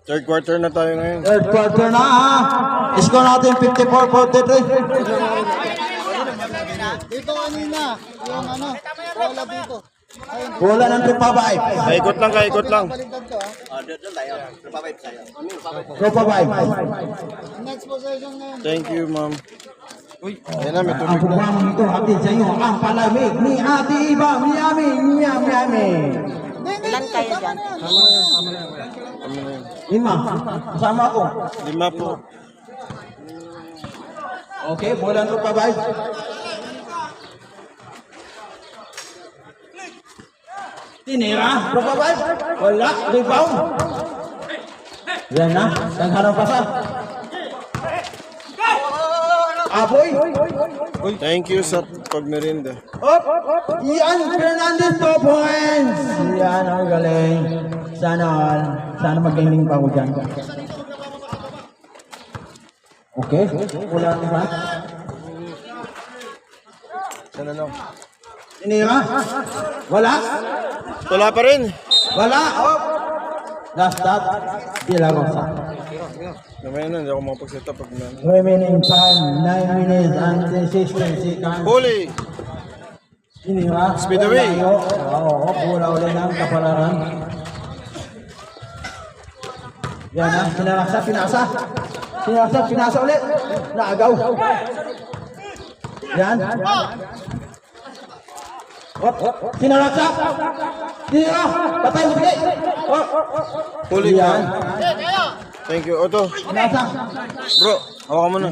Third quarter na tayo ngayon. Third quarter na ha. Score natin 54-43. Dito kanina, yung ano, bola dito. Bola ng Tupabay. Kaikot lang, kaikot lang. Baliktad to ha. Tupabay. Next possession ngayon. Thank you, ma'am. Uy, ayan na, may Ang tubig na. pagmamang ito hatid sa iyo ang palamig ni Ate Iba. Miami. Ilan kayo dyan? Kami na yun. Lima. Kasama ako. 5 po. Okay, bola ng Tupabay. Tinira. Tupabay. Wala. Rebound. Yan na. Tangharang pasa. Aboy. Thank you sa pagmerinda. Ian Fernandez 2 points. Yan ang galing. Sana magaling pa ako dyan. Okay. Wala naman. Sana lang. Tinira. Wala. Wala pa rin. Wala. Last stop. Dilagosa. Namaya na, hindi ako makapag-set up pag na. Remaining time 9 minutes and 16 seconds. Huli! Tinira. Speed away. Oo, pula ulit ng kapalaran. Yan na, pinasa ulit. Naagaw. Yan. Sinalaksa. Tinira. Patay mo ulit. Huli ka. Yan. Thank you. Oto, Pinasa. bro, hawakan mo na.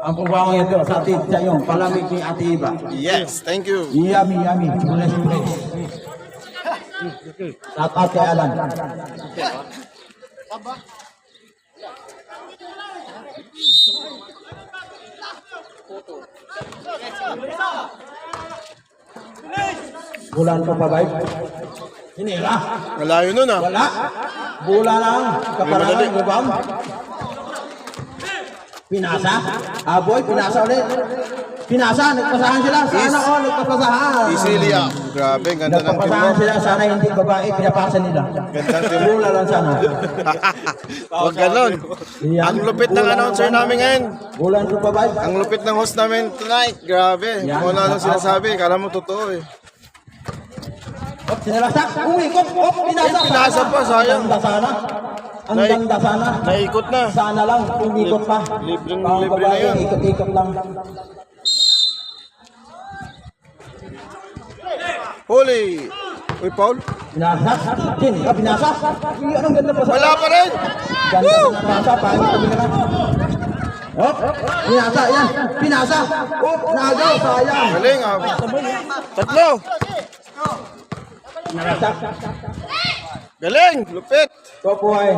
Ang pagwawang ito sa atin sa iyong palamig ni Ate Iba. Yes, thank you. Yummy. Bless. Shout out kay Alan. Bulan ko pa ba? Hinila. Malayo nun ah. Wala. Bola lang. Kapalangan. Rebound. Pinasa. Aboy. Pinasa ulit. Pinasa. Nagpasahan sila. Sana all nagpapasahan. Easily ah. Grabe, ang ganda ng team mo. Nagpapasahan sila. Sana hindi babae. Pinapasa nila. Ganda ng team mo. Bola lang sana. Huwag ganon. Ang lupit ng announcer namin ngayon. Bulan ko pa ba? Ang lupit ng host namin tonight. Grabe. Kung ano sinasabi, kala mo totoo eh. Sinalaksak. Umikot. Pinasa. Pinasa pa, sayang. Ang ganda sana. Ang ganda sana. Naikot na. Sana lang. Umikot pa. Libre Ang na babae, yun. Ikot-ikot lang. Huli. Uy, Paul. Pinasa. Pinasa. Anong ganda pa sa... Wala pa rin. Ganda sa pinasa. Pangit na pinasa. Pinasa. Yan. Pinasa. Nagaw. Sayang. Galing ah. Tatlo. Pinasa. Galing. Lupit. Topuhay.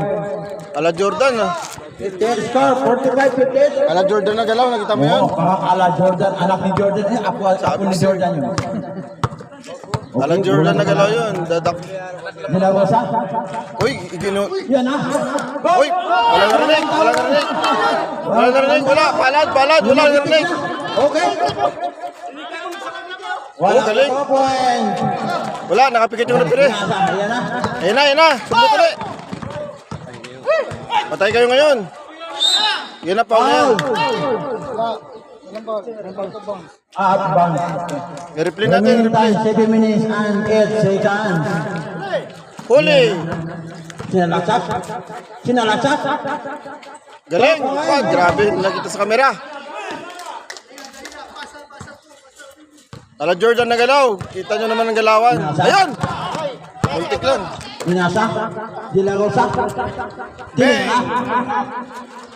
Ala Jordan ah. 15 score. 45-15. Ala Jordan na galaw. Nakita mo yun? Oo, ala Jordan, anak ni Jordan, ako ni Jordan yun. Ala Jordan na galaw yun. Dadak. Dinagosa? Uy, igino. Yan ha? Uy, wala narinig. Wala narinig. Wala narinig. Wala. Palad. Wala narinig. Okay. Wala Oh, galing. ko point. Wala. Nakapikit yung napiri. Ayan na. Ayan na. Sumbot ulit. Patay kayo ngayon. Yan na, Paul na yan. Ilang ball? Outbound. I-replay natin. Remaining time, 7 minutes and 8 seconds. Huli. Sinalaksak. Galing. Ah, grabe. Nakita sa kamera. Ala Jordan na galaw. Kita nyo naman ang galawan. Ayun. Muntik lang. Binasa. Dilagosa. Tinira.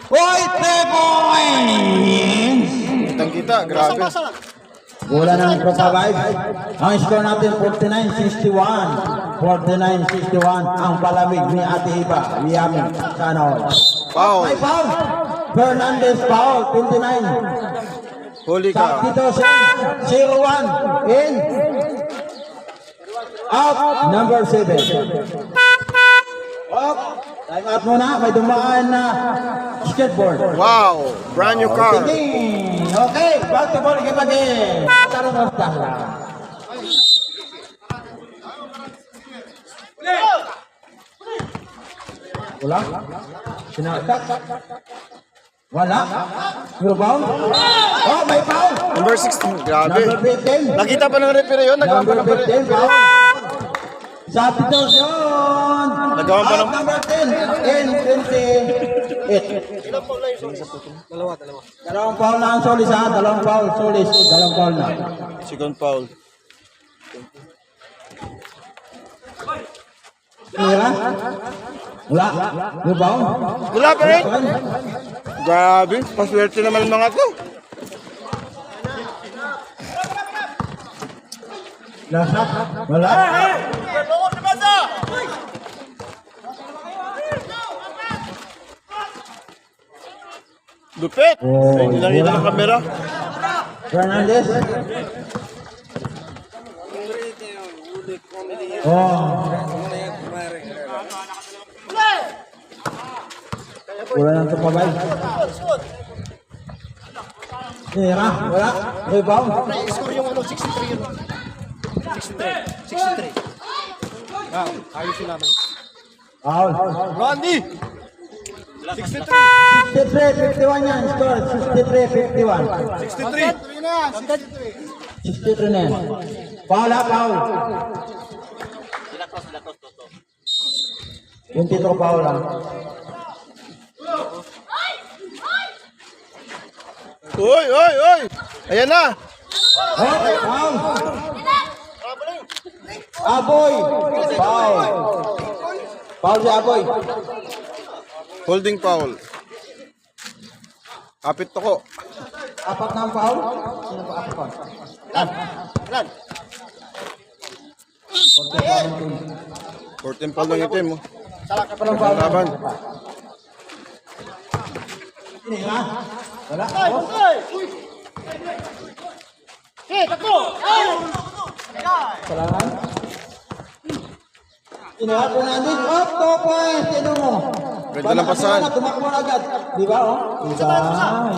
Hoy, 3 points! Kitang kita. Grabe. Bola ng Propabay. Ang score natin 49-61. 49-61. Ang palamig ni Ate Iba. Miami. Sana all. Wow. May foul. Fernandez foul. 29. Huli ka. Dito sa 0-1. In. Out. Number 7. Up. Time out muna. May dumaan na skateboard. Wow. Brand new car. Okay, basketball game again. Tarong basta. Wala. Sinaksak. Wala. Rebound. Oh, may foul. Number 16. Grabe. Number 15. Nakita pa ng referee yun. Nagawa pa Number ng 15, foul. Substitution. Nagawa pa ng... Out number 10. 10, 28. Dalawang foul na ang Solis ha. Dalawang foul. Solis. Dalawang foul na. Second foul. Tira. Wala. Rebound. Wala pa rin. Grabe. Paswerte naman ang mga to. Nasa. Wala. Lupit. Oh, Hindi nakita ng kamera. Fernandez. Oh. Wala nang tupabay. Tira. Wala. Rebound. Score yung ano, 63 yun. 63. Ayos sila naman. Foul. Randy! 63, 51 yan. Score. 63, 51. 63. 63 na yan, 63. 63 na yan. Foul ha, foul. 22 foul lang. Uy, uy, uy! Ayan na! Okay, foul. Aboy. Foul. Foul si Aboy. Holding foul. Kapit to ko. Apat na ang foul. Sino pa apat? Ilan? 14 foul ng itim. Oh. Parang foul. Laban. Ini ha? Wala. Hey, takbo! Salamat. Inaha ko na din. Up, 2 points. Sino mo? Ganda ng pasahan. Tumakbo na agad. Di ba, oh? Diba?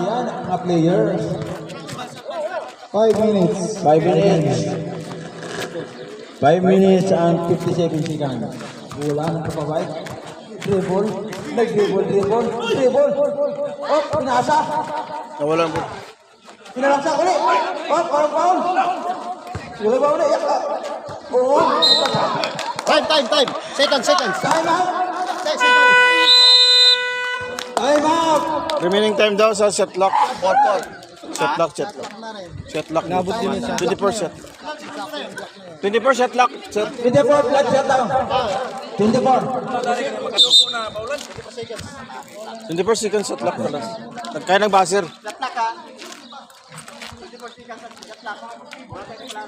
Yan, mga players. 5 minutes. 5 minutes. 5 minutes and 57 seconds. Wala nang kapabay. Dribble. Nag-dribble. Oh, pinasa. Nawalan po. Pinalaksa ulit. Oh, parang foul. Wala ba ulit? Oo. Time. Seconds. Time out. Second. Time out. Remaining time daw sa shot clock. Shot clock. Shot clock. 24 shot. 24 shot clock. 24 flat shot down. 24. 24 seconds shot clock pala. Kaya ng buzzer.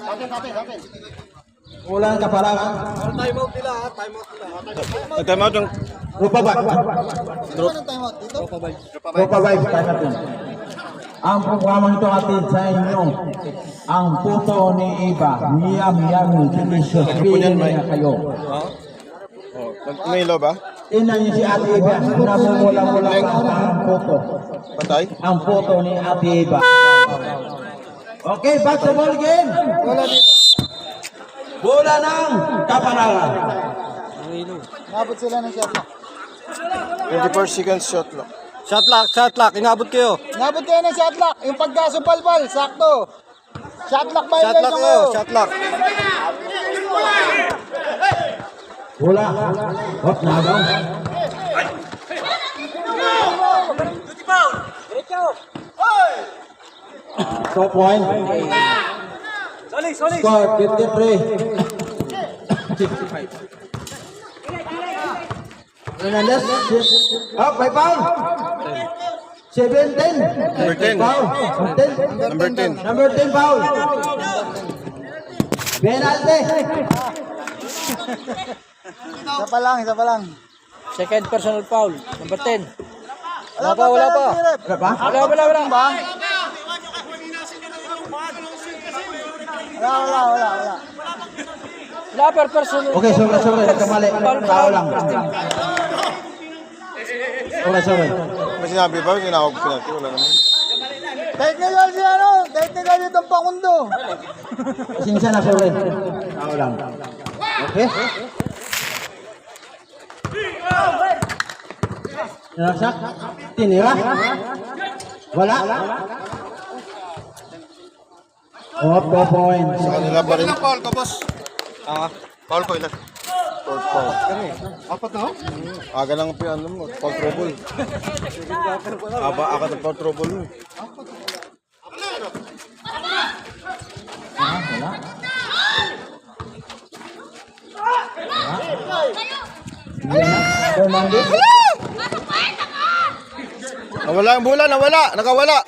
Open. Wala nang kaparangan. Nag-time out yung Rupa ba? Anong time out dito? Rupa ba? Time out yun. Ang programang ito atin sa inyo. Ang puto ni Iba. Yummy, delicious. Bilhin na kayo. may ilaw ba? Tingnan niyo si Ate Iba. Namumula-mula ang puto. Patay? Ang puto ni Ate Iba. Okay, back to ball game. Bola ng kaparangan. Nabot sila ng shot lock. 24 seconds shot clock. Shot lock, inabot kayo. Nabot kayo ng shot lock. Yung pagkasupalpal, sakto. Shot lock ba Shot lock kayo, shot lock. Bola. Hop, nagaw. Top point. Score 53. 65. Hernandez. Up, may foul. 17. Number 10. Foul. Number 10. Number 10 foul. Penalty. Isa pa lang. Second personal foul, number 10. Wala pa. Wala pa? Wala. Wala per personal. Okay, sorry. Nagkamali. Tao lang. Sorry. May sinabi ba? Sinawag pinati. Wala naman. Technical si ano? Technical itong pangundo. Pasensya na, sorry. Tao lang. Okay? Naksak. Tinira. Wala. Oh, 2 points. Sa kanila pa rin. Paul ka, boss. Foul ko ilan? Foul. Apat na, oh. Aga lang ang ano mo, foul trouble. Aga ng foul trouble mo. Wala. Fernandez. Nawala ang bola, nakawala.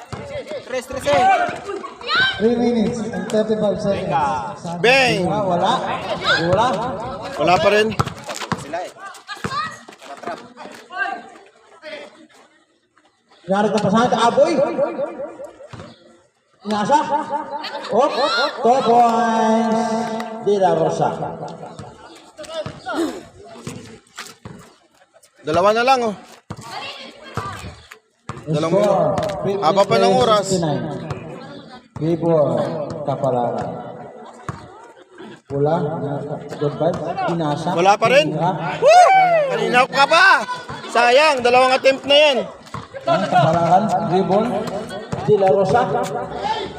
3 minutes and 35 seconds. Bang! Wala. Wala. Wala pa rin. Nangyari ka pa sa akin, Aboy. Nasa. Oh, 2 points. De La Rosa. Dalawa na lang oh. Dalawang minuto. Haba pa ng oras. Bibor Kapalaran. Wala. Goodbye. Pinasa. Wala pa rin. Woo! Kanina ka pa. Sayang, dalawang attempt na yan. Kapalaran. Bibor. De La Rosa.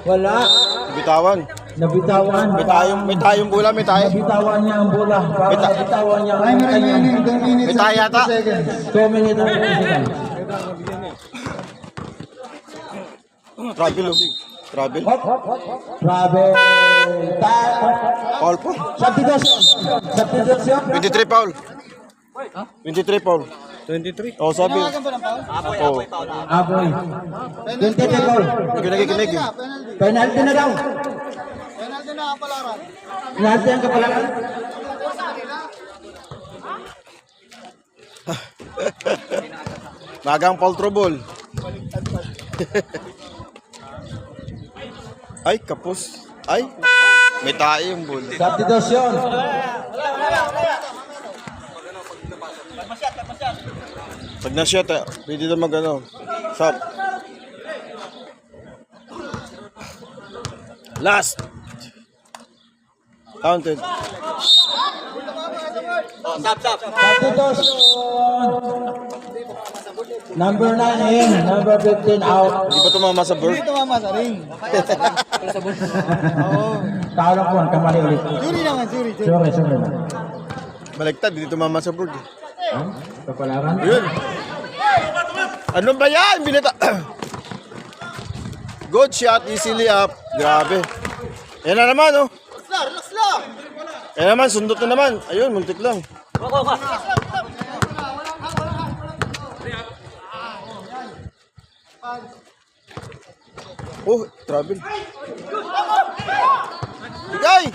Wala. Bitawan. Nabitawan. May tayong bola, may tayo. Nabitawan niya ang bola. Para nabitawan niya ang Time kanyang remaining 2 minutes May and tayo yata. 50 seconds. 2 minutes and 50 seconds. Travel oh. Travel. Travel. Foul po. Substitution. Substitution. 23 foul. 23 foul. 23. Oh, sabi. Tinawagan ba ng foul? Oh. Aboy. 20 goal. Kinig. Penalty. Penalty na daw. Penalty na Kapalaran. Penalty ang Kapalaran. Magang foul trouble. Ay, kapos. Ay, may tayo yung bola. Substitution. Pag na-shot, pwede na mag-ano. Stop. Last. Counted. Substitution. Number 9 in. Number 15 out. Hindi ba tumama sa board? Hindi tumama sa ring. Tawag ko. Kamali ulit. Jury naman, jury. Sorry. Baliktad, hindi tumama sa board. Kapalaran. Yun. Ano ba yan? Binata. Good shot, easily up. Grabe. Yan na naman, oh. Relax lang. Yan naman, sundot na naman. Ayun, muntik lang. Oh, travel. Bigay!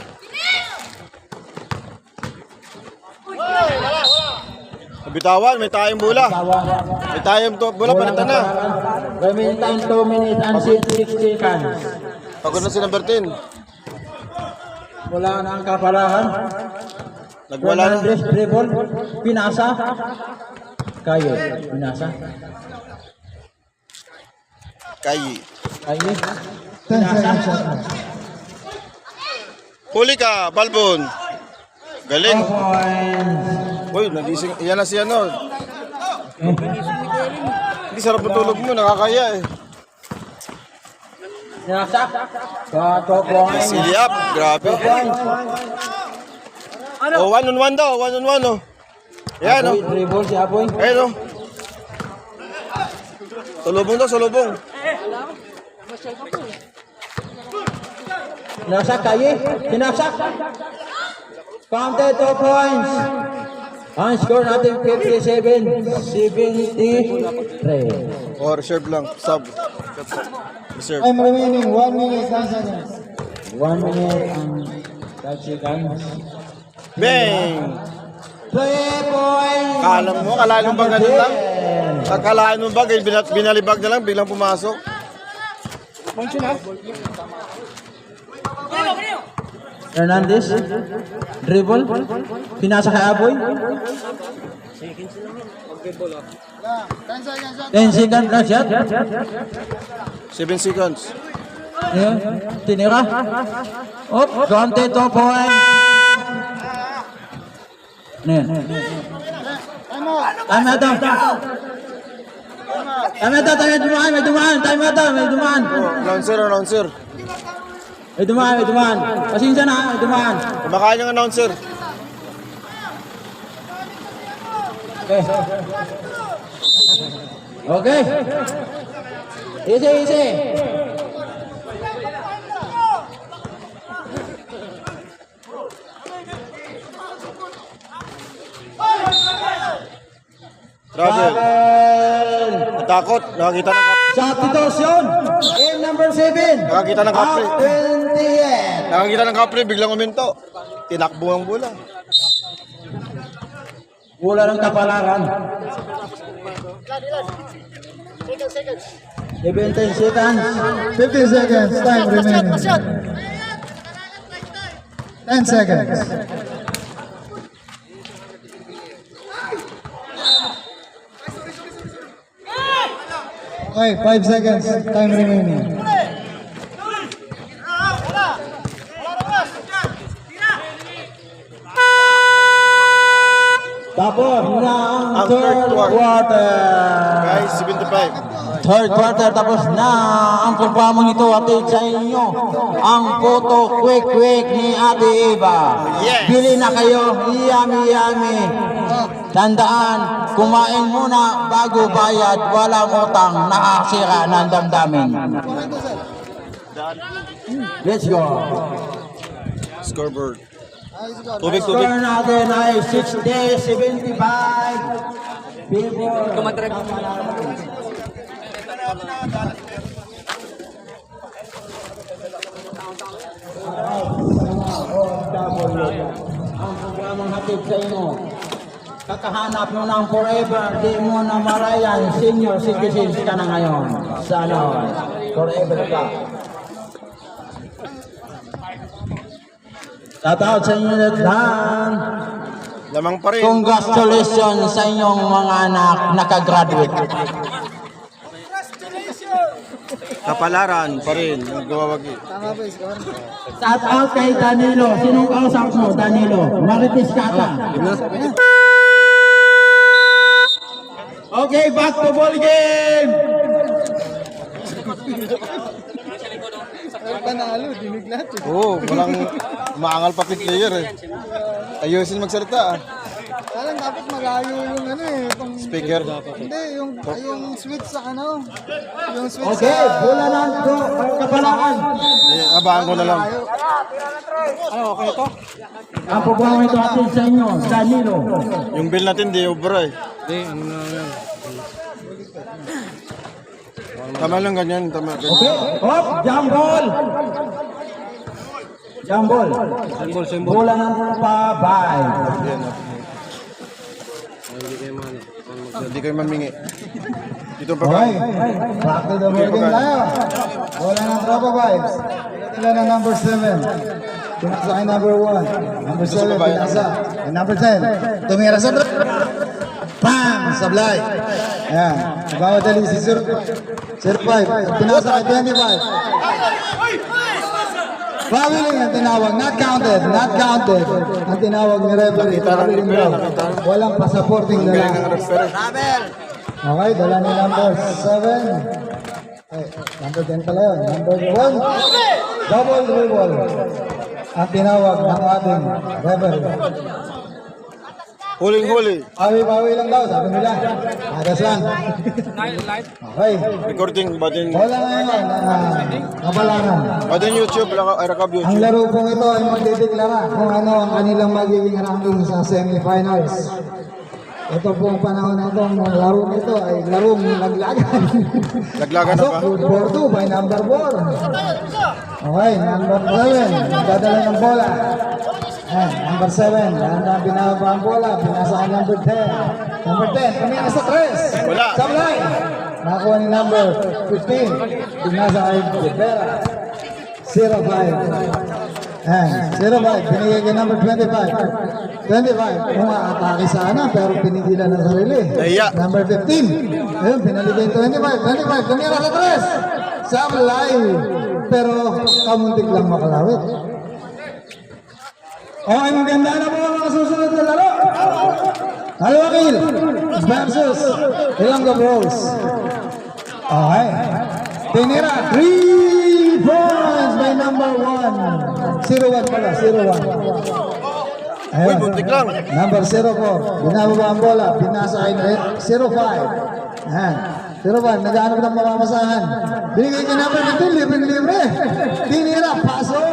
Bitawan, may tayong bola. May tayong bola, palitan na. Remaining time 2 minutes and 60 seconds. Pagod na si number 10. Wala na ang Kapalaran. Nagwala na. Fernandez dribble. Pinasa. Kayo. Pinasa. Kayi. Kayo. 10 seconds shot na. Huli ka, Balbon. Galing. Points. Uy, nagising. Yan na si ano. Hindi sarap ang tulog mo, nakakaya eh. Pinasa. 2 points. Silly up, grabe. 2 points. Oh, 1-on-1 daw, 1-on-1 oh. Yan oh. Aboy, dribble si Aboy. Ayun oh. Salubong daw, salubong. Pinasa kayo. Pinasa. Counted 2 points. Ang score natin 57-73. Oh, reserve lang, sub. Reserve. Time remaining 1 minute 10 seconds. 1 minute and 5 seconds. Bang! 3 points. Kala mo, kalahin mo ba ganun lang? Kalahin mo ba, binalibag na lang, biglang pumasok. Hernandez. Dribble. Pinasa kay Aboy. 10 seconds shot. 10 seconds na shot. 7 seconds. Ayan. Tinira. Up. Counted 2 points. Ayan. Time out. Time na daw. May dumaan. Time out. Announcer. May dumaan. Pasensya na, may dumaan. Kumakain yung announcer. Okay. Easy. Travel. Natakot. Nakakita ng Substitution. Game number 7. Nakakita ng kapre. 20th. Nakakita ng kapre, biglang uminto. Tinakbo ang bola. Bola ng kapalaran. 17 seconds. 50 seconds, time remaining. 10 seconds. Okay, 5 seconds, time remaining. Tapos na ang Ang third third quarter. quarter. Guys, 75. Third quarter tapos na ang programang ito atid sa inyo. Ang photo quick ni Ate Eva. Yes. Bili na kayo, yummy. Tandaan, kumain muna bago bayad, walang utang, nakasira ng damdamin. Let's go. Scoreboard. Tubig. Score natin ay 60-75. Before ang programang hatid sa inyo. Kakahanap mo ng forever, di mo na marayan, senior citizens ka na ngayon. Sana all. Forever ka. Shout out sa inyo lahat. Lamang pa rin. Congratulations sa inyong mga anak nakagraduate. Kapalaran pa rin. Nagawawagi. Shout out kay Danilo. Sinong kausap mo, Danilo? Marites Kata. Okay, back to ball game. Panalo, dinig natin. Oo, walang maangal pa player eh. Ayusin magsalita ah. Parang dapat malayo yung ano eh. Speaker. Hindi, yung switch sa ano. Yung switch Okay, sa... bola na ito. Kapalaan. Abahan ko na lang. Ang programa ito atin sa inyo, Danilo. Yung bill natin di obra eh. Tama lang ganyan. Tama. Okay, hop, jump ball. Jump ball. Bola ng pa, bye. Yan, ah. Hindi kayo mamingi. Dito pa Okay, kayo. back to the ball game tayo. Wala ng tropa vibes. Ilan ang number 7? Pinasa kay number 1. Number 7, pinasa. And number 10, tumira sa bam! Sablay. Ayan. Nagmamadali si Sir 5. Pinasa kay 25. Traveling ang tinawag. Not counted. Ang tinawag ni referee. Traveling daw. Walang pasaporting Galing ng dala. referee. Okay, dala ni number 7. Ay, number 10 pala yun. Number 1. Double dribble. Ang tinawag ng ating referee. Huling-huli. Pawi-pawi lang daw, sabi nila. Agas lang. Okay. Recording ba din? Wala ngayon. Kabalangan. Ba din YouTube? Arakab Ang YouTube. laro pong ito ay magdideklara kung ano ang kanilang magiging ranking sa semifinals. Ito pong panahon na itong laro nito ay larong laglagan. Laglagan na ba? Good for 2 by number 4. Okay, number 7. Dadala ng bola. Number 7. Dahan-dahan binaba ang bola. Pinasa ang number 10. Number 10. Tumira sa 3. Wala. Sablay. Nakakuha ni number 15. Pinasa kay Rivera. 0-5. 0-5. Binigay kay number 25. 25. Umaatake sana pero pinigilan ng sarili. Nahiya. Number 15. Ayun, pinaligay 25. Tumira sa 3. Sablay. Pero kamuntik lang makalawit. Okay, maganda na po ang mga susunod na laro. Alwakil versus Ilonggo Bros. Okay. Tinira, 3 points by number 1. 0-1 pala, 0-1. Uy, buntik lang. Number 04. Binababa ang bola. Pinasa kay 05. Ayan. 05. Naghahanap ng mamamasahan. Binigay kay number 15. Libre-libre. Tinira. Paso.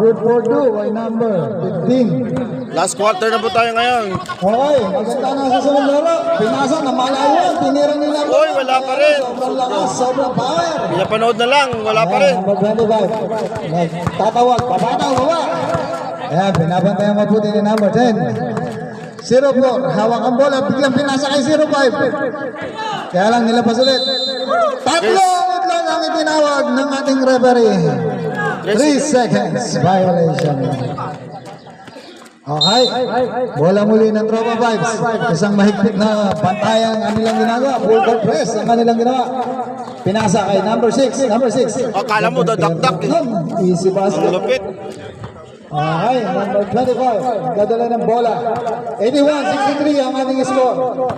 Good for 2 by number 15. Last quarter na po tayo ngayon. Okay. Maganda na sa sunod laro. Pinasa na malayo. Tinira nila. Uy, wala pa rin. Sobrang lakas. Sobrang power. Pinapanood na lang, wala pa rin. Number 25. Tatawag. Papataw. Baba. Ayan, binabantayan mabuti ni number 10. 04, hawak ang bola, biglang pinasa kay 05. Kaya lang nilabas ulit. Tatlo lang ang itinawag ng ating referee. 3 seconds violation. Okay, bola muli ng Tropa Vibes. Isang mahigpit na pantayan ang kanilang ginagawa. Full court press ang kanilang ginawa. Pinasa kay number 6. Number 6. Akala mo, dadakdak eh. Easy basket. Lupit. Okay, number 25, dadala ng bola. 81-63 ang ating score.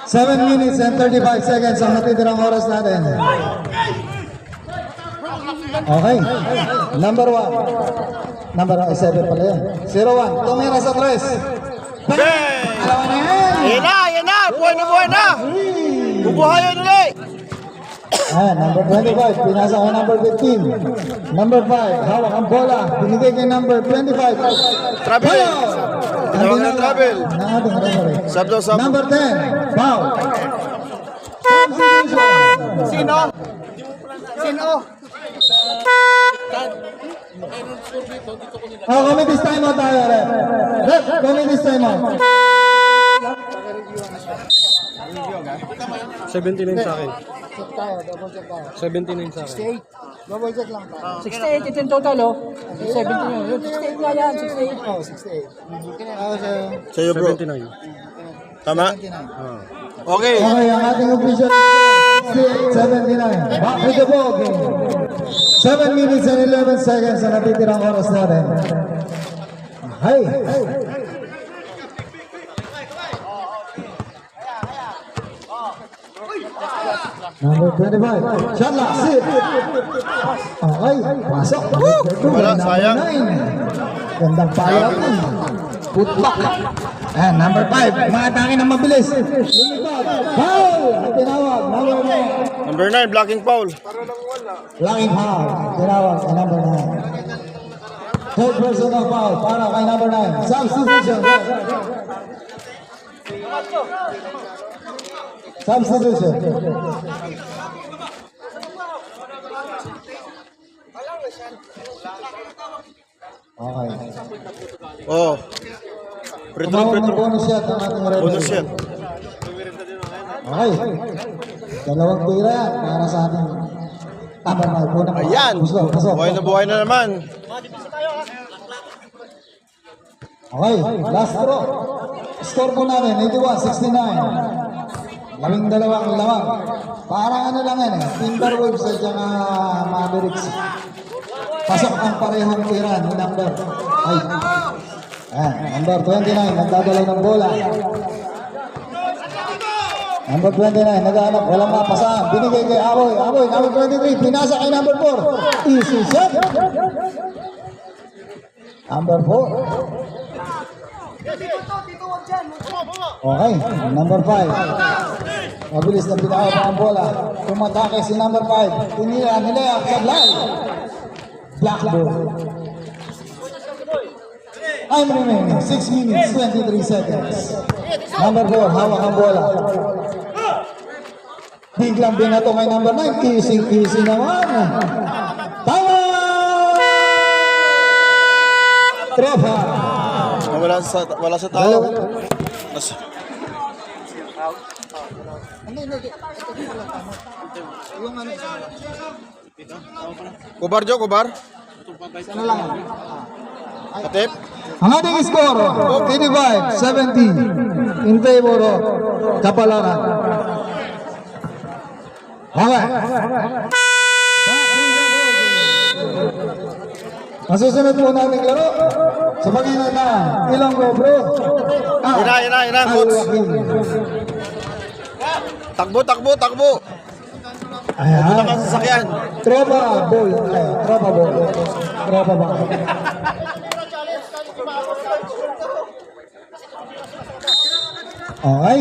7 minutes and 35 seconds ang natitirang oras natin. Okay, number 1. Number 7 pala yan. 01, tumira sa 3. Bang! Alawan na yan! Yan na! Buhay na! Bubuhayan ulit! Number 25, pinasa kay number 15. Number 5, hawak ang bola. Binigay kay number 25. Travel! Tinawag ng travel. Sub daw, sub. Number 10, foul. Sino? Oh, committee's time out tayo, rep. Rep, committee's time out. 79 sa akin. 79 sa akin. Double check lang tayo. 68 ito yung total, oh. 70 yun. 68 nga yan, 68. Oh, 68. Ako sa'yo. Sa'yo bro. 79. Tama? Okay. Okay, ang ating official 79. Back to the ball game. 7 minutes and 11 seconds na natitirang oras natin. Hey. Number 25. Shot lock. Sit. Okay. Pasok. Wala, sayang. Gandang pala. Putbak. And number 5. Mga atake na mabilis. Lumipad. Foul. Tinawag. Number 9. Number 9, blocking foul. Blocking foul. Tinawag kay number 9. Third personal foul para kay number 9. Substitution. Substitution. Okay. Oh. Retro. Bonus shot ang ating referee. Bonus shot. Okay. Dalawang tira yan para sa ating tama na po na. Ayan. Buhay na naman. Okay, last throw. Score po natin, 81-69. 12 lamang. Parang ano lang yan eh. Timberwolves at saka Mavericks. Pasok ang parehong tira ni number 5. Number 29, nagdadalaw ng bola. Number 29, naghanap, walang mapasahan. Binigay kay Aboy. Aboy, number 23, pinasa kay number 4. Easy shot. Number 4. Okay, number 5. Mabilis na binawa pa ang bola. Tumatake si number 5. Tinila, sablay. Blackboard. I'm remaining 6 minutes, 23 seconds. Number 4, hawak ang bola. Biglang binato kay number 9. Easy naman. Tama! Tropa. Wala sa tao. Kubar Jo, kubar. Katip. Ang ating score, 85-70 in favor of Kapalaran. Okay. Masusunod po namin laro sa pag-inat na Ilonggo Bro. Ina, coach. Takbo. Ito lang ang sasakyan. Tropa ball. Tropa ball. Tropa ball. Okay.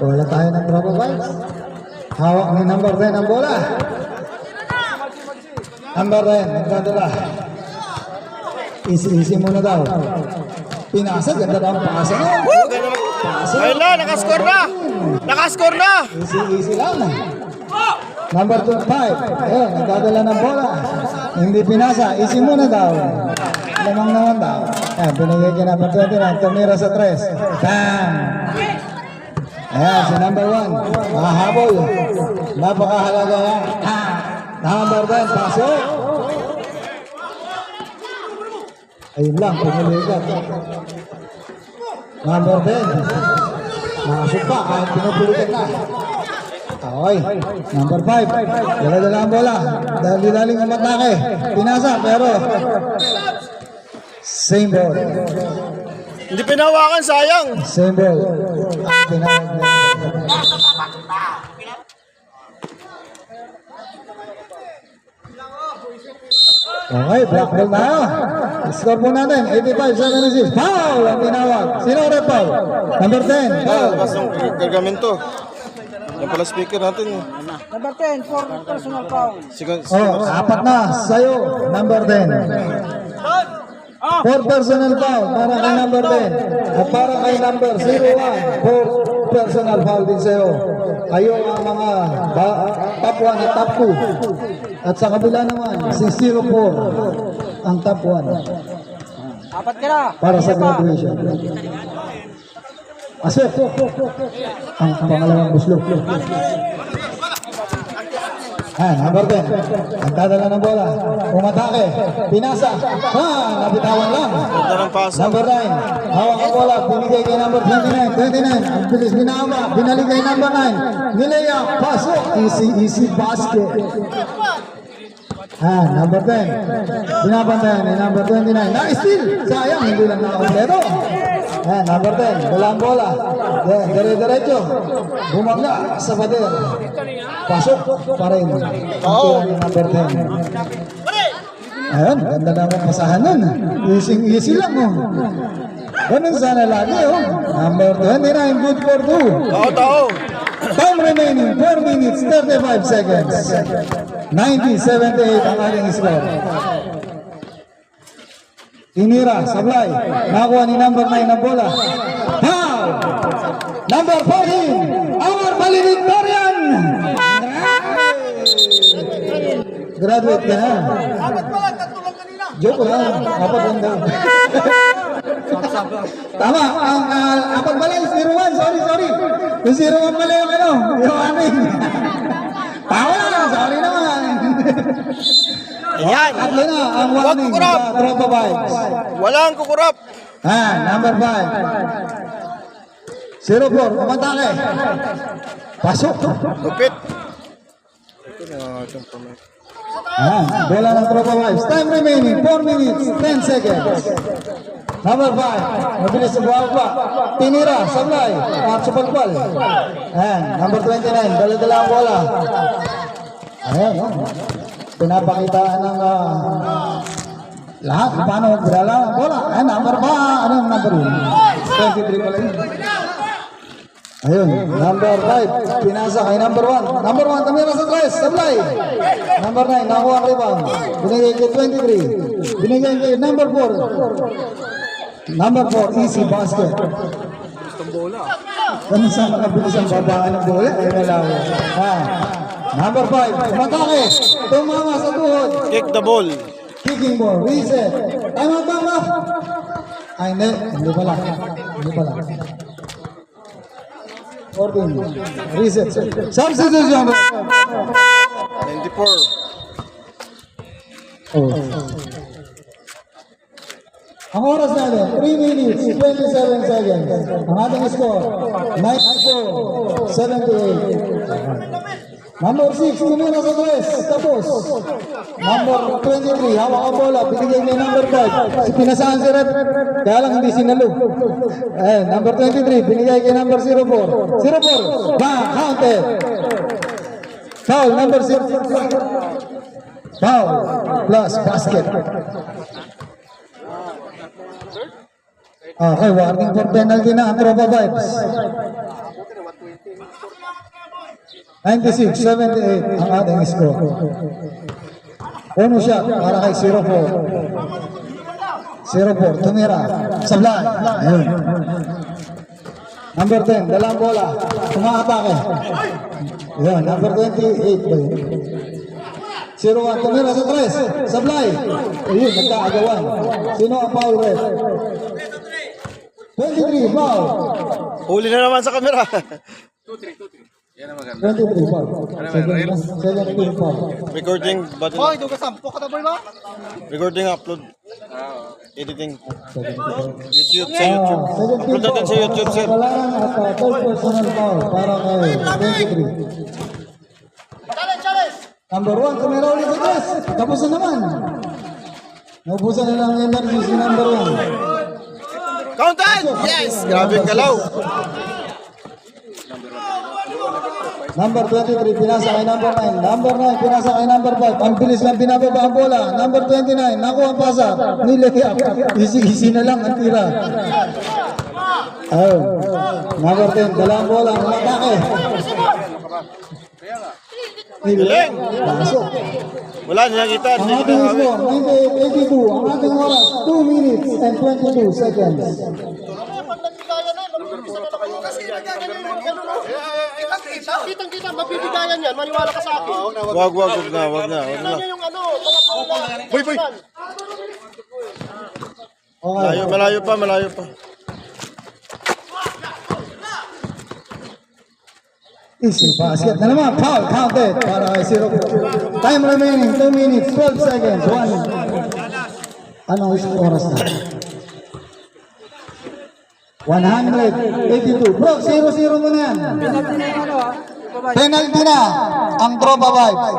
Wala tayo ng tropa balls. Hawak ni number 10 ang bola. Number 10, nagdadala. Easy muna daw. Pinasa, ganda daw ang pasa niya. Woo! Ganun. Ayun na, nakascore na! Nakascore na! Easy lang. Number 5. Ayun, nagdadala ng bola. Hindi pinasa. Easy muna daw. Lamang naman daw. Ayan, pinigay kay number 29. Tumira sa 3. Bam! Ayan, si number 1. Makahabol. Napakahalaga yan. Number 10. Pasok. Ayun lang, pumulikat. Number 10. Masok pa, kahit pinupulikat na. Okay. Number 5. Dala-dala ang bola. Dali-daling umatake. Pinasa, pero same ball. Hindi pinawakan, sayang. Same ball. Pinawag na. Okay, black ball na. Score po natin, 85-76. Foul ang tinawag. Sino rin foul? Number 10. Foul. Labas ng gagamento. Yan pala speaker natin. Number 10, for personal foul. Oh, apat na sa'yo, number 10. For personal foul, para kay number 10. At para kay number 01, for personal foul din sa'yo. Ayun ang mga top 1 at top 2. At sa kabila naman, si 04 ang top 1 Apat ka na. para sa graduation. Asep, ang pangalawang buslok. Number 10. Nagdadala ng bola. Umatake. Pinasa. Nabitawan lang. Ganda ng paso. Number 9. Hawak ang bola. Binigay kay number 29. 29. Ang bilis binama. Binalik kay number 9. Nilaya. Pasok. Easy basket. Number 10. Binabantayan ni number 29. Na-steal. Sayang. Hindi lang nakakompleto. Number 10. Dalang bola. Dire-diretso. Bumangga sa pader. Pasok pa rin. Ang ni number 10. Ayun, ganda na akong pasahan nun. Easy lang, oh. Ganun sana lagi, oh. Number 29, good for 2. Tao. Time remaining, 4 minutes, 35 seconds. 90-78 ang ating score. Tinira, sablay. Nakuha ni number 9 ang bola. Foul! Number 14, our valedictorian! Graduate ka na. Joke lang, apat lang daw. Tama, ang apat pala yung 01, sorry. Yung 01 pala yung ano, yung amin. Tawa na, sorry naman. Ayan. At yun na, ang Huwag warning kukurap. sa Tropa Vibes. Walang kukurap. Number 5. 04, umatake. Pasok. Lupit. Bola ng Tropa Vibes. Time remaining, 4 minutes, 10 seconds. Number 5, mabilis sa buwan pa. Tinira, sablay, sa palpal. Number 29, dala-dala ang bola. Ayan, pinapakitaan ng lahat. Paano magdala ang bola? Number ba? Ano yung number 1? 23 pala yun. Ayun, number 5, pinasa kay number 1. Number 1, tumira sa 3, sablay. Number 9, nakuha ang rebound. Binigay kay 23. Binigay kay number 4. Number 4, easy basket. Kami sa makabilis ang babaan ng bola, ay nalawa. Number 5, matake. Tumama sa tuhod. Kick the ball. Kicking ball, reset. Time out, time out. Ay, hindi pala. 14, reset. Substitution. 94. Ang oras natin, 3 minutes, 27 seconds. Ang ating score, 94-78. Number 6, tumira sa 3, tapos. Number 23, hawak ang bola, binigay niya number 5. Si pinasaan si Rep, kaya lang hindi sinalo. Number 23, binigay kay number 04. 04, counted. Foul number 6. Foul plus basket. Okay, warning for penalty na ang Tropa Vibes. 96-78 ang ating score. Uno shot para kay 0-4. Tumira. Sablay. Ayun. Number 10, dalang bola. Tumaatake. Ayun, number 28 ba yun? 0-1, tumira sa 3. Sablay. Ayun, nagkaagawan. Sino ang foul ref? 23, foul. Huli na naman sa camera. 23, foul. 17, foul. Recording button. Hoy, duga sampo ka na ba? Recording upload. Editing. YouTube sa YouTube. Upload natin sa YouTube, sir. Kailangan at third personal foul para kay 23. Number 1, tumira ulit sa 3. Tapos na naman. Naubusan na lang yung energy si number 1. Counted! Yes! Grabe galaw. Number 23, pinasa kay number 9. Number 9, pinasa kay number 5. Ang bilis lang binababa ang bola. Number 29, nakuha ang pasa. Nilagay. Easy na lang ang tira. Ayun. Number 10, dala ang bola. Ang atake. Galing! Pasok. Wala, hindi nakita. Ang Hindi nakita ating kami. score, 98-82. Ang ating oras, 2 minutes and 22 seconds. Kitang-kita, mabibigayan yan. Maniwala ka sa akin. Wag na. Yan yung ano, mga pangla. Boy! Okay. Malayo pa. Easy basket na naman. Foul counted para kay 0. Time remaining 2 minutes 12 seconds. 1. Anong isang oras na? 182. Bro, 0-0 mo na yan. Penalty na ang Tropa Vibes.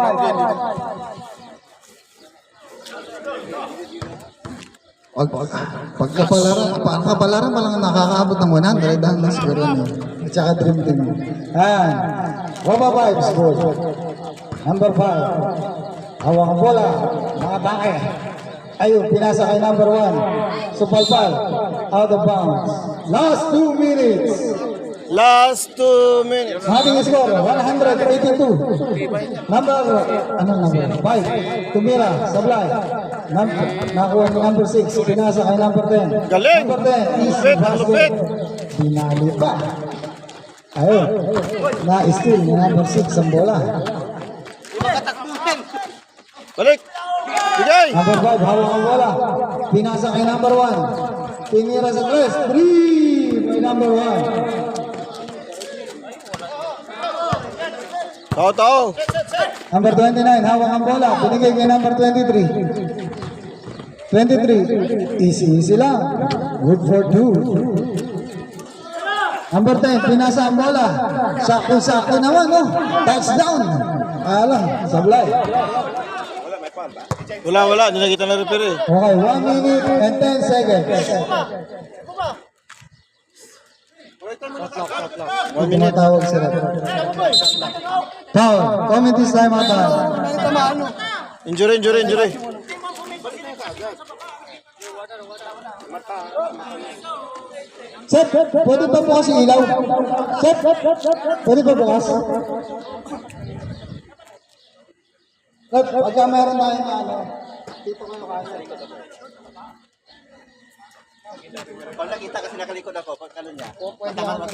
Pagkapalaran pa lang nakakaabot ng 100 ang siguro niyo. At saka Dream Team. Ayan. Tropa Vibes, boy. Number 5. Hawak ang bola. Mga tanke. Ayun, pinasa kay number 1. Supalpal. Out of bounds. Last 2 minutes. Last 2 minutes. Ating score, 182. Number 5. Tumira, Sablay. Nakuha ni number 6. Pinasa kay number 10. Galing! Number 10, easy Lupit, basket. lupit. Binali pa. Ayun. Na-steal ni number 6 ang bola. Balik! Bigay! Number 5, hawak ang bola. Pinasa kay number 1. Tinira sa 3. 3 by number 1. Tao. Number 29, hawak ang bola. Binigay kay number 23. 23, easy lang. Good for 2. Number 10, pinasa ang bola. Sakto naman, oh. Touchdown. Alam, Sablay. Wala. Hindi nakita na repair eh. Okay, 1 minute and 10 seconds. 1 minute. Tumatawag sila. Foul. Comment this time out. Injury. Sir, pwede pa bukas yung ilaw? Sir, pwede pa bukas? Sir, pagka meron tayong dito kayo Pag nakita kasi nakalikod ako, pag ano niya,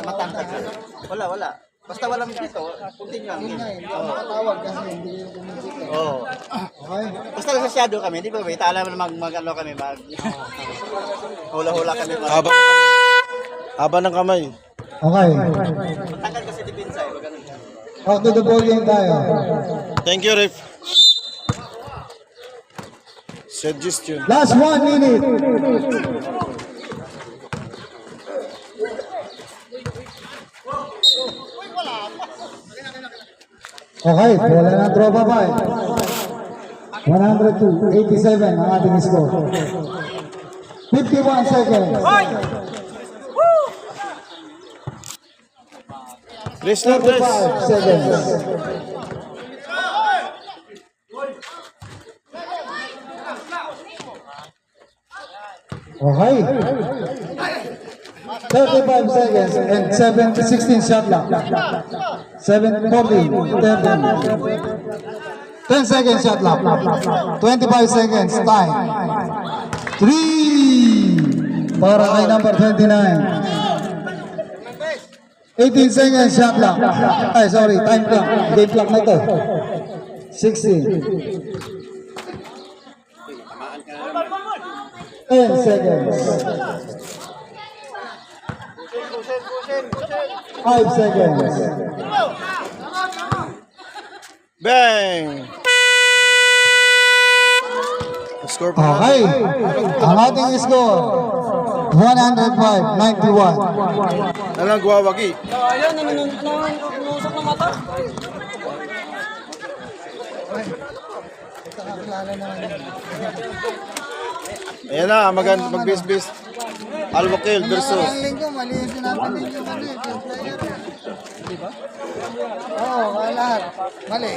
matangkad siya. Wala. Basta walang dito, continue ang game. Makatawag kasi hindi yung bumisita. Oo. Okay? Basta nasa shadow kami, di ba? Alam mo mag-ano kami, hula-hula kami. Haba ng kamay. Okay. Matangkad kasi depensa eh, ganun. Back to the ball game tayo. Thank you, Ref. Suggestion. Last 1 minute. Okay, bola ng Tropa 5. 102-87 ang ating score. 51 seconds. Please lang, please. 35 seconds. Okay. 35 seconds and 16 shot clock. 14, 10 seconds shot clock. 25 seconds time. 3 para kay number 29. 18 seconds shot clock. Ay, sorry, time clock. Game clock na ito. 16. 10 seconds. 5 seconds. Bang! Score po Okay. Ang ating score, 105-91. Alang guwawagi. Ayun, nanusok ng mata. Ayan na, mag-bis-bis. Alwakil versus Linggo, mali yung sinabi ninyo. Oo, lahat. Mali.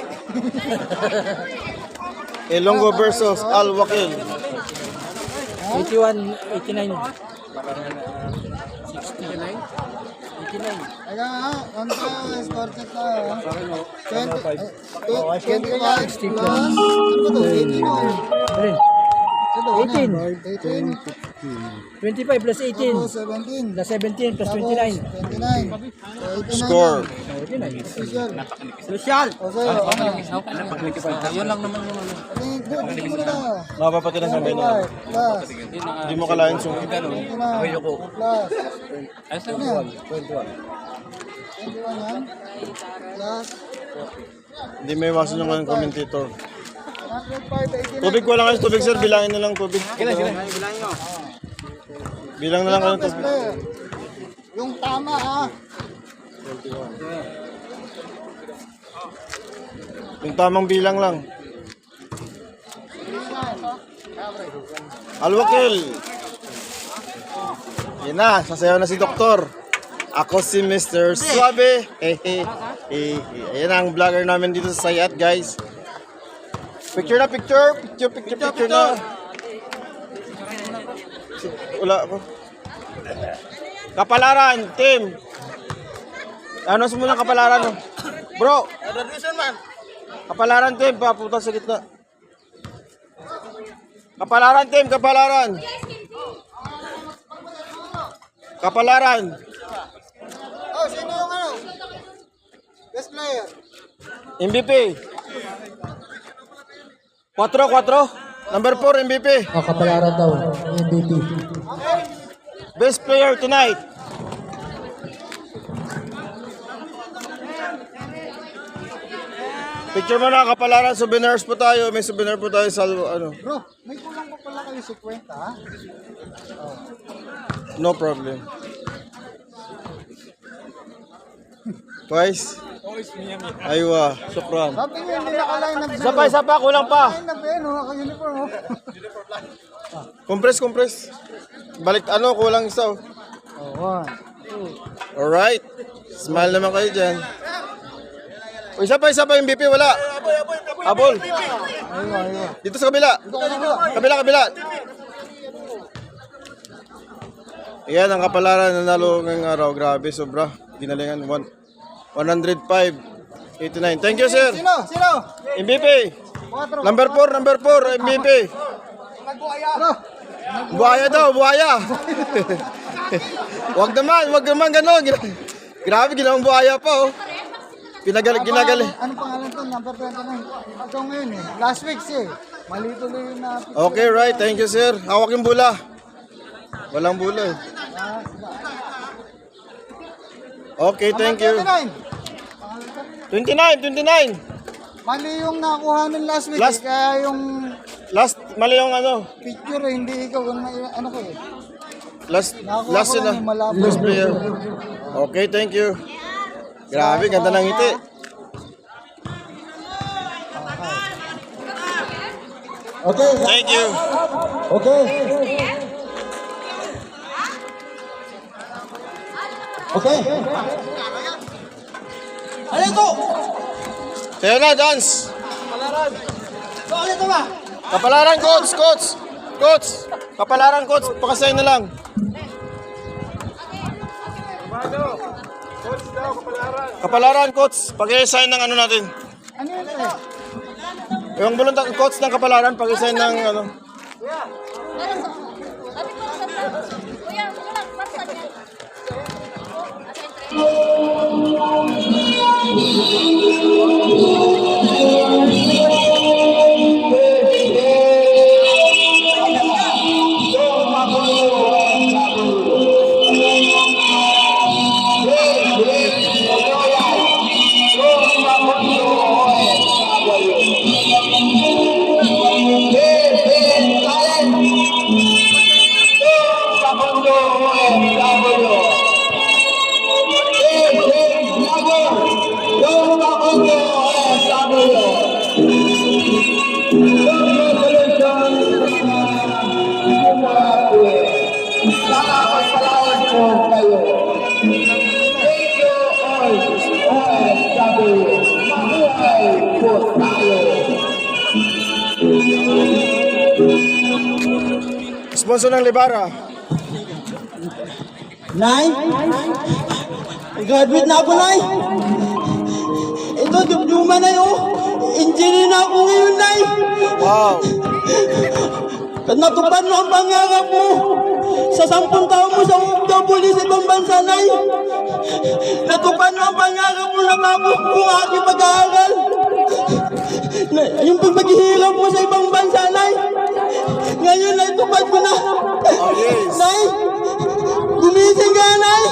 Ilonggo versus Alwakil. 81, 89. 69? 89. Kaya nga, kontra, score check tayo. 25 plus, ano ba to? 18 o? Alin? 18. 25 plus 18. 17. Plus 17 plus 29. 29. Score. Social. O sa'yo, ano? Yun lang naman yung ano. Hindi mo na. Mapapatilan sa ganyan. Plus. Hindi mo kalahin sungkit. 29. Plus. Ano yan? 21 yan? Plus. Hindi may iwasan yung commentator. 105, 89. Tubig ko lang kayo, tubig sir. Bilangin na lang tubig. Bilang na lang kayo Best tubig. player. Yung tama ha. Yung tamang bilang lang. Alwakil. Yan na, sasayaw na si Doktor. Ako si Mr. Suabe. Ayan ang vlogger namin dito sa Sayat, guys. Picture na, picture na. Wala ako. Kapalaran, team. Ano sumula kapalaran, no? Bro. Kapalaran, team. Papunta sa gitna. Kapalaran, team. Kapalaran. Kapalaran. Oh, sino yung ano? Best player. MVP. 4. Number 4, MVP. Kapalaran daw. MVP. Best player tonight. Picture mo na, kapalaran, souvenirs po tayo. May souvenir po tayo sa ano. Bro, may kulang pa pala kayo 50 ha? No problem. Twice? Aywa, syukran. Sabi nyo hindi nakaline na Isa pa, kulang pa. Line na Ben, naka-uniform oh. Compress. Balik, kulang isa. Oh, 1. Alright. Smile naman kayo dyan. O, isa pa yung BP, wala. Abol. Dito sa kabila. Kabila. Ayan, ang kapalaran nanalo ngayong araw. Grabe, sobra. Ginalingan. 105.89. Thank you, sir. Sino? MVP. Number 4, MVP. Buhaya daw, buhaya. Wag naman gano'n. Grabe, ginawang buhaya pa, oh. Ginagali. Ano pangalan to? Number 29. Ikaw ngayon eh. Last week eh. Mali tuloy yung na... Okay, right. Thank you, sir. Hawak yung bula. Walang bula, eh. Okay, thank you. 29. Mali yung nakuha ng last week Last- eh. Kaya yung Mali yung picture eh, hindi ikaw. Ano ko eh. last Nakuha ko yun lang yung malabo. Last player. Okay, thank you. Grabe, ganda ng ngiti. Okay. Thank you. Okay. Okay. Tayo na, dance. Kapalaran, coach. Coach! Kapalaran, coach. Pakasign na lang. Kapalaran, coach. Pag-i-sign ng ano natin. Ano yun eh? Yung voluntary coach ng kapalaran, pag-i-sign ng ano. Kuya, kulang, paksa niya. Sponsor ng Libara. Nay? Graduate na ako, Nay. Ito, diploma na yun. Engineer na ako ngayon, Nay. Wow. Natupad mo ang pangarap mo. Sa 10 taon mo sa OFW sa ibang bansa, Nay. Natupad mo ang pangarap mo na tapos mo ang aking pag-aaral. Yung paghihirap mo sa ibang bansa, Nay. Ngayon, Nay, tupad ko na. Oh, yes. Nay, gumising ka, Nay.